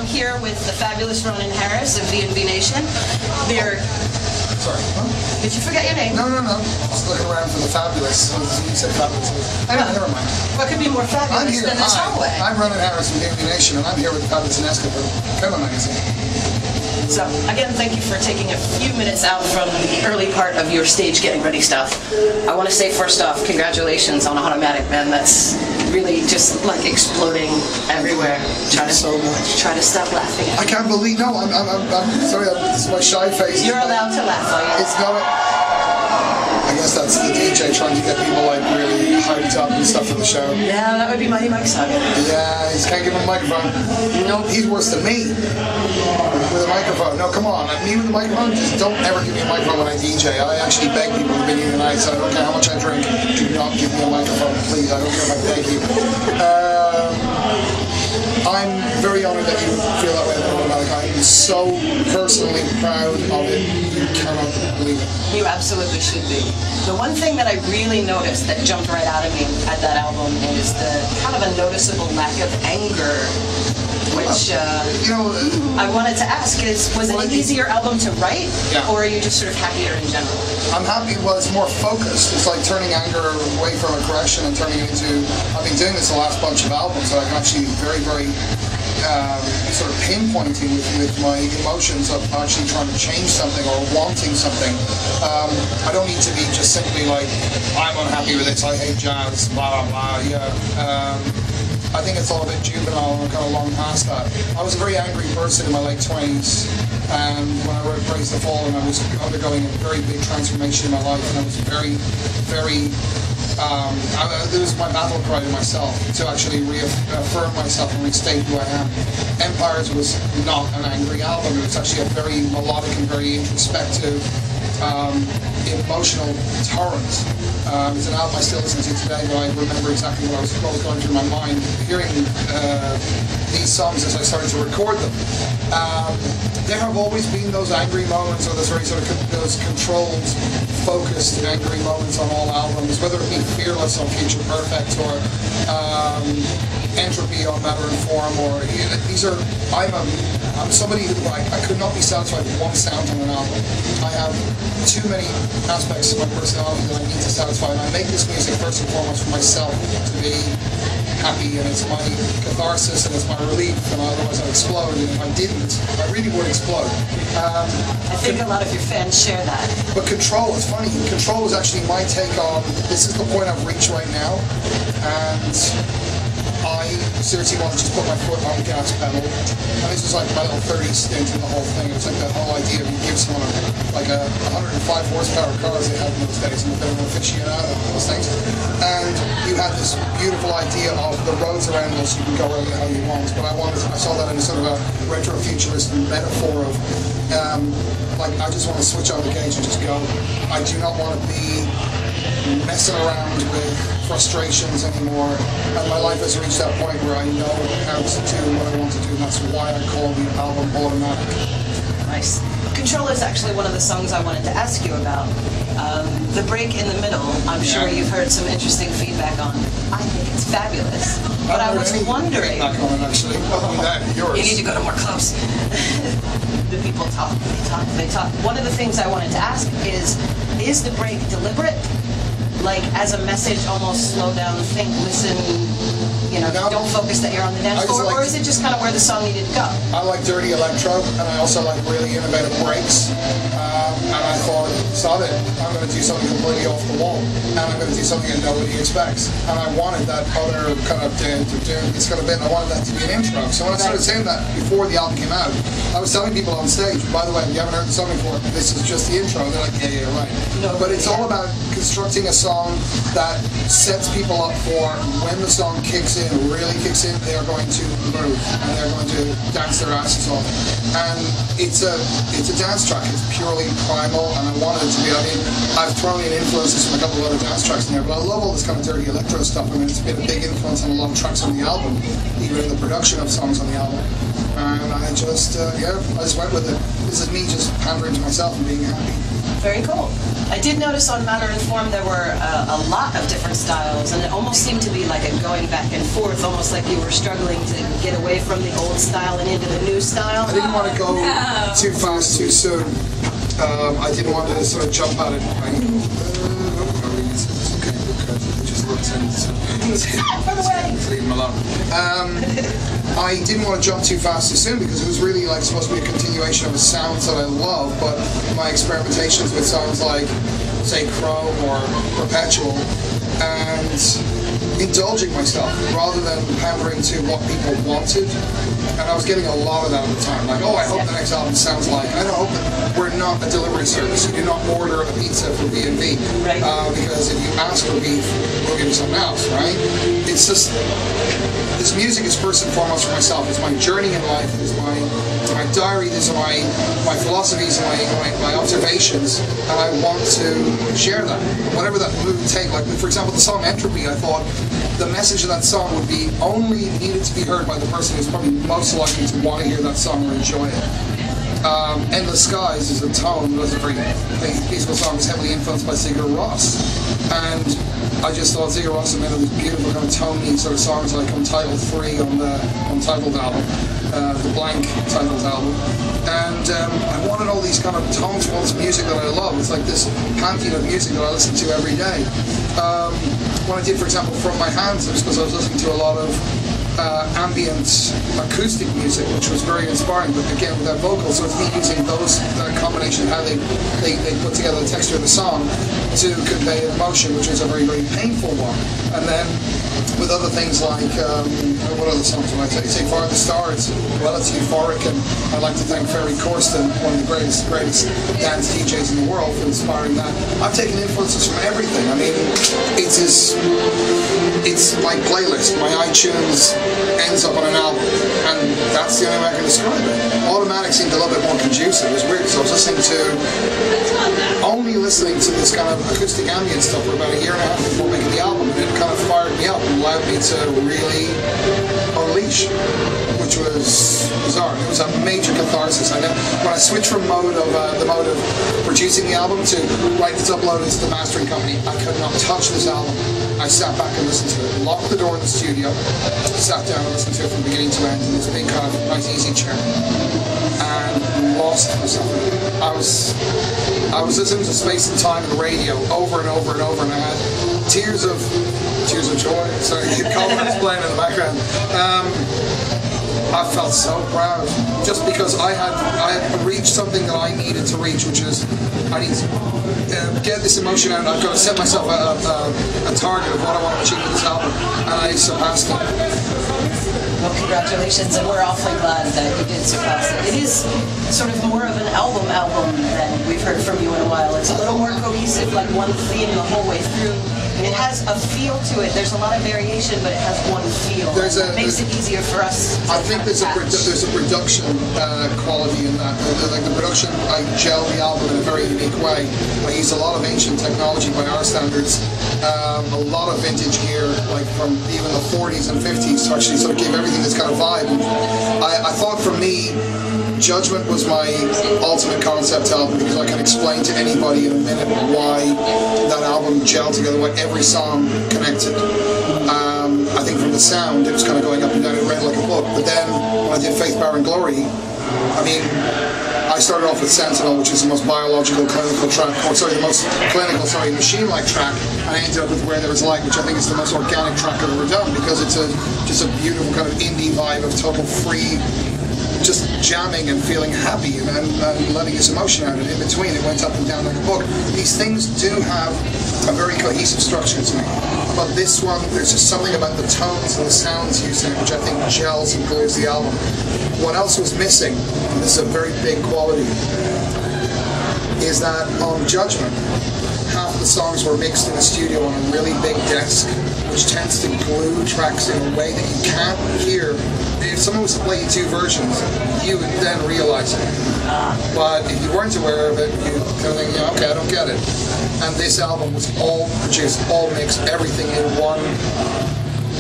here with the fabulous Ronan Harris of VNV Nation. They're... Sorry. Huh? Did you forget your name? No. Just looking around for the fabulous. You said fabulous. Never mind. What could be more fabulous than this hallway? I'm Ronan Harris from VNV Nation, and I'm here with the fabulous Neska from COMA magazine. So, again, thank you for taking a few minutes out from the early part of your stage getting ready stuff. I want to say, first off, congratulations on Automatic, man. That's really just like exploding everywhere. Try to stop laughing at me. I can't believe, no, I'm sorry, this is my shy face. You're allowed to laugh, are you? It's not, I guess that's the DJ trying to get people like really hyped up and stuff for the show. Yeah, that would be Mighty Mike's hug. Yeah, he can't give him a microphone. Nope. He's worse than me with a microphone. No, come on. Me with a microphone, just don't ever give me a microphone when I DJ. I actually beg people at the beginning of the night, so I don't care how much I drink, do not give me a microphone, please. I don't care if I beg you. I'm very honored that you feel that way about Automatic. I'm so personally proud of it. You cannot believe it. You absolutely should be. The one thing that I really noticed that jumped right out of me at that album is the kind of a noticeable lack of anger, which I wanted to ask is, was it an easier album to write, or are you just sort of happier in general? I'm happy. Well, it's more focused. It's like turning anger away from aggression and turning it into, I've been doing this the last bunch of albums, so I'm actually very, very sort of pinpointing with my emotions of actually trying to change something or wanting something. I don't need to be just simply like, I'm unhappy with this, I hate jazz, blah, blah, blah, yeah. I think it's all a bit juvenile and I'm kind of long past that. I was a very angry person in my late 20s, and when I wrote Praise the Fall, and I was undergoing a very big transformation in my life, and I was very, very it was my battle cry to myself to actually reaffirm myself and restate who I am. Empires was not an angry album. It was actually a very melodic and very introspective, emotional torrent. It's an album I still listen to today, but I remember exactly what was going through my mind hearing these songs as I started to record them. There have always been those angry moments, or those very sort of those controlled, focused, angry moments on all albums, whether it be Fearless on Future Perfect or Entropy on Matter and Form, or these are. I'm somebody who I could not be satisfied with one sound on an album. I have too many aspects of my personality that I need to satisfy, and I make this music first and foremost for myself to be happy, and it's my catharsis and it's my relief, and otherwise I'd explode, and if I didn't, I really would explode. I think a lot of your fans share that. But Control, it's funny, Control was actually my take on, this is the point I've reached right now, and I seriously want to just put my foot on the gas pedal, and this was like my little 30 stint in the whole thing. It was like that whole idea of you give someone like a 105 horsepower cars they had in those days, and a bit of an aficionado on those things, and you had this beautiful idea of the roads around us, you can go wherever the hell you want, but I saw that in sort of a retro-futurist metaphor of like, I just want to switch on the gauge and just go. I do not want to be messing around with frustrations anymore, and my life has reached that point where I know how to do what I want to do, and that's why I call the album Automatic. Nice. Control is actually one of the songs I wanted to ask you about. The break in the middle, I'm sure you've heard some interesting feedback on. I think it's fabulous, but I was wondering... Feedback on it, actually. Yours. You need to go to more close. The people talk, they talk. One of the things I wanted to ask is the break deliberate? Like, as a message, almost slow down, think, listen, don't focus that you're on the dance floor, or is it just kind of where the song needed to go? I like dirty electro, and I also like really innovative breaks, and I thought, sod it, I'm going to do something completely off the wall, and I'm going to do something that nobody expects, and I wanted that other kind of it's going to be, I wanted that to be an intro. So when I started saying that before the album came out, I was telling people on stage, by the way, if you haven't heard the song before, this is just the intro, and they're like, yeah, right. No, but it's all about constructing a song that sets people up for when the song kicks in, really kicks in, they are going to move, and they're going to dance their asses off. And it's a dance track, it's purely primal, and I wanted it to be, I've thrown in influences from a couple of other dance tracks in there, but I love all this kind of dirty electro stuff. I mean, it's been a big influence on a lot of tracks on the album, even in the production of songs on the album. And I just yeah, I just went with it. This is me just pandering to myself and being happy. Very cool. I did notice on Matter and Form there were a lot of different styles, and it almost seemed to be like a going back and forth, almost like you were struggling to get away from the old style and into the new style. I didn't want to go too fast too soon. I didn't want to sort of jump at it. Leave him alone. I didn't want to jump too fast too soon because it was really like supposed to be a continuation of the sounds that I love, but my experimentations with sounds like, say, Chrome or Perpetual, and indulging myself rather than pandering to what people wanted. And I was getting a lot of that at the time, like, oh, I hope the next album sounds like. I don't hope that we're not a delivery service. You do not order a pizza for VNV, right. Because if you ask for beef, we'll give you something else, right? It's just, this music is first and foremost for myself. It's my journey in life. It's my diary. These are my philosophies, my observations, and I want to share that. Whatever that mood would take. Like, for example, the song Entropy, I thought the message of that song would be only needed to be heard by the person who's probably most likely to want to hear that song or enjoy it. Endless Skies is a tone, was a very peaceful song, was heavily influenced by Sigur Rós. And I just thought Sigur Rós had made all these beautiful kind of tony sort of songs like on Title 3 on the Untitled album, the Blank Titled album. And I wanted all these kind of tones for all this music that I love. It's like this pantheon of music that I listen to every day. When I did, for example, From My Hands, it was because I was listening to a lot of ambient acoustic music, which was very inspiring, but again without vocals, so it's me using those, that combination of how they put together the texture of the song to convey an emotion, which is a very, very painful one. And then with other things like, what other songs would I say? Fire the Stars, well, it's euphoric, and I'd like to thank Ferry Corsten, one of the greatest dance DJs in the world, for inspiring that. I've taken influences from everything. I mean, it's my playlist, my iTunes ends up on an album, and that's the only way I can describe it. Automatic seemed a little bit more conducive. It was weird, so I was only listening to this kind of acoustic ambient stuff for about a year and a half before making the album, and it kind of fired me up and allowed me to really unleash, which was bizarre. It was a major catharsis. I know when I switched from the mode of producing the album to right, let's upload it to the mastering company, I could not touch this album. I sat back and listened to it, locked the door in the studio, sat down and listened to it from beginning to end in this big kind of nice easy chair, and lost myself. I was listening to Space and Time and radio over and over and over, and I had tears of joy. Sorry, COMA was playing in the background. I felt so proud, just because I had reached something that I needed to reach, which is I need to get this emotion out. I've got to set myself a target of what I want to achieve with this album, and I surpassed it. Well, congratulations, and we're awfully glad that you did surpass it. It is sort of more of an album than we've heard from you in a while. It's a little more cohesive, like one theme the whole way through. It has a feel to it. There's a lot of variation, but it has one feel. It makes it easier for us. I think there's a production quality in that. Like the production, I gel the album in a very unique way. I use a lot of ancient technology by our standards, a lot of vintage gear, like from even the 40s and 50s, to actually sort of give everything this kind of vibe. I thought for me, Judgment was my ultimate concept album, because I can explain to anybody in a minute why that album gelled together, why every song connected. I think from the sound, it was kind of going up and down, it read like a book. But then when I did Faith, Power and Glory, I mean, I started off with Sentinel, which is the most biological, clinical track, the most clinical, machine-like track, and I ended up with Where There Is Light, which I think is the most organic track I've ever done, because it's just a beautiful kind of indie vibe of total free, just jamming and feeling happy and letting his emotion out, and in between it went up and down like a book. These things do have a very cohesive structure to me, but this one, there's just something about the tones and the sounds used in it which I think gels and glues the album. What else was missing, and this is a very big quality, is that on Judgment, half the songs were mixed in a studio on a really big desk, which tends to glue tracks in a way that you can't hear. If someone was to play you two versions, you would then realize it. But if you weren't aware of it, you kind of think, yeah, okay, I don't get it. And this album was all produced, all mixed, everything in one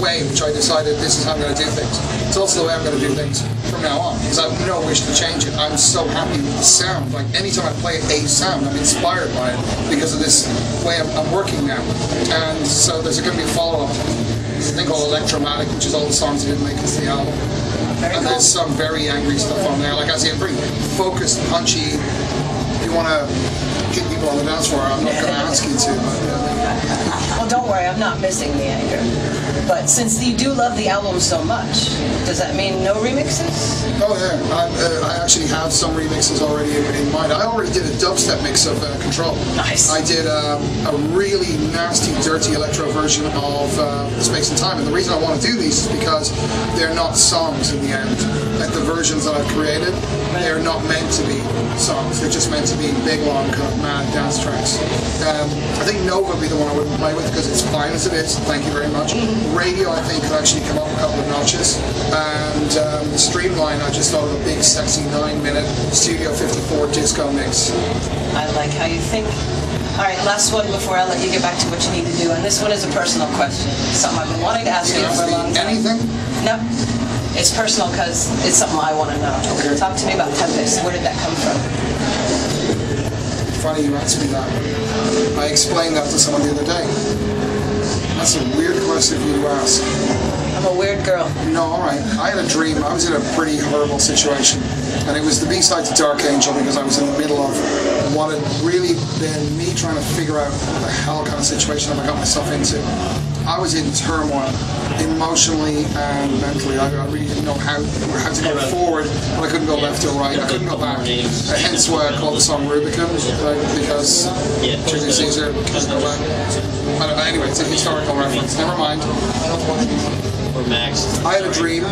way in which I decided this is how I'm going to do things. It's also the way I'm going to do things from now on, because I have no wish to change it. I'm so happy with the sound. Like, anytime I play a sound, I'm inspired by it because of this way I'm working now. And so there's going to be a follow-up. There's a thing called Electromatic, which is all the songs I didn't make into the album. And there's some very angry stuff on there. Like I say, pretty focused, punchy. If you want to kick people on the dance floor, I'm not going to ask you to. Well, don't worry, I'm not missing the anger. But since you do love the album so much, does that mean no remixes? Oh yeah, I actually have some remixes already in mind. I already did a dubstep mix of Control. Nice. I did a really nasty, dirty electro version of Space and Time, and the reason I want to do these is because they're not songs in the end. Like the versions that I've created, they're not meant to be songs. They're just meant to be big, long, kind of mad dance tracks. I think Nova would be the one I wouldn't play with because it's fine as it is. Thank you very much. Radio, I think, could actually come up a couple of notches. And the Streamline, I just thought of a big, sexy 9-minute Studio 54 disco mix. I like how you think. All right, last one before I let you get back to what you need to do. And this one is a personal question. Something I've been wanting to ask you for a long time. Anything? No. It's personal because it's something I want to know. Okay. Talk to me about Tempest. Where did that come from? Funny you asked me that. I explained that to someone the other day. That's a weird question for you to ask. I'm a weird girl. No, all right. I had a dream. I was in a pretty horrible situation. And it was the B-side to Dark Angel because I was in the middle of what had really been me trying to figure out what the hell kind of situation I got myself into. I was in turmoil, emotionally and mentally. I really didn't know how to go forward, but I couldn't go left or right. I couldn't go back. Hence why I called the song Rubicon, because Julius Caesar couldn't go back. Anyway, it's a historical reference. Never mind. I had a dream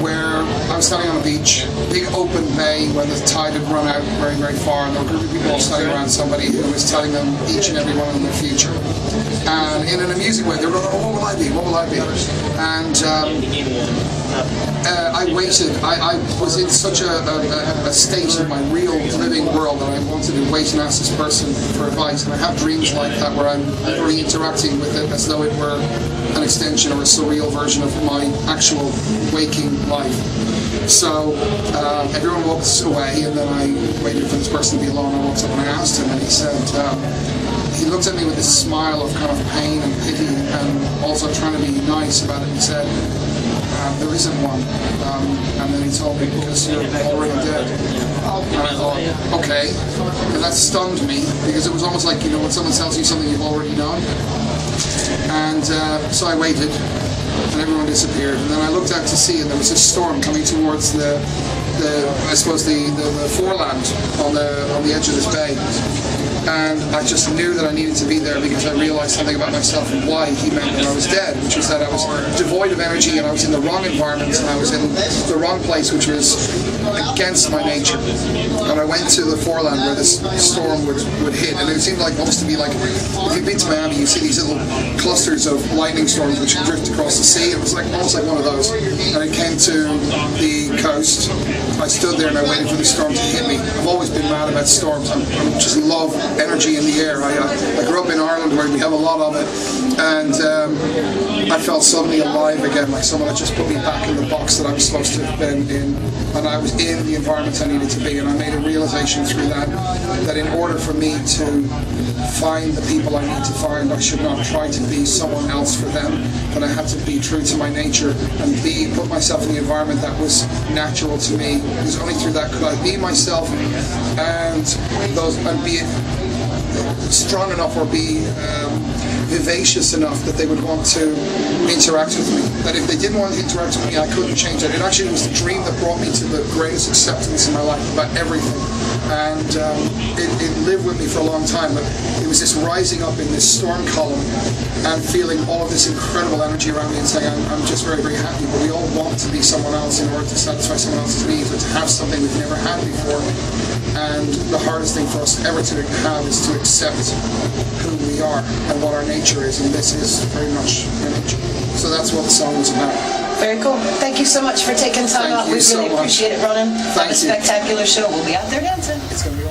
where I was standing on a beach, big open bay when the tide had run out very, very far, and there were a group of people all standing around somebody who was telling them each and every one of them their future. And in an amusing way, they were going, oh, what will I be? What will I be? And I waited. I was in such a state in my real living world that I wanted to wait and ask this person for advice. And I have dreams like that where I'm literally interacting with it as though it were an extension or a surreal version of my actual waking life. So everyone walked away, and then I waited for this person to be alone. I walked up and I asked him, and he said, he looked at me with this smile of kind of pain and pity, and also trying to be nice about it. He said, there isn't one. And then he told me, because you're already dead. And I thought, okay. And that stunned me, because it was almost like, you know, when someone tells you something you've already known. And so I waited, and everyone disappeared. And then I looked out to sea, and there was a storm coming towards the foreland on the edge of this bay. And I just knew that I needed to be there because I realized something about myself and why he meant that I was dead, which was that I was devoid of energy and I was in the wrong environment and I was in the wrong place, which was against my nature. And I went to the foreland where this storm would hit, and it seemed like almost to be like, if you've been to Miami, you see these little clusters of lightning storms which drift across the sea. It was like almost like one of those. And it came to the coast. I stood there and I waited for the storm to hit me. I've always been mad about storms. I just love energy in the air. I grew up in Ireland where we have a lot of it, and I felt suddenly alive again, like someone had just put me back in the box that I was supposed to have been in, and I was in the environment I needed to be. And I made a realization through that in order for me to find the people I need to find, I should not try to be someone else for them, but I had to be true to my nature and put myself in the environment that was natural to me, because only through that could I be myself and be strong enough or be vivacious enough that they would want to interact with me. That if they didn't want to interact with me, I couldn't change it. It actually was the dream that brought me to the greatest acceptance in my life about everything. And it lived with me for a long time, but it was this rising up in this storm column and feeling all of this incredible energy around me and saying, I'm just very, very happy, but we all want to be someone else in order to satisfy someone else's needs or to have something we've never had before. And the hardest thing for us ever to have is to accept who we are and what our nature is, and this is very much our nature. So that's what the song was about. Very cool. Thank you so much for taking time out. We really appreciate it, Ronan. Have a spectacular show. We'll be out there dancing. It's going to be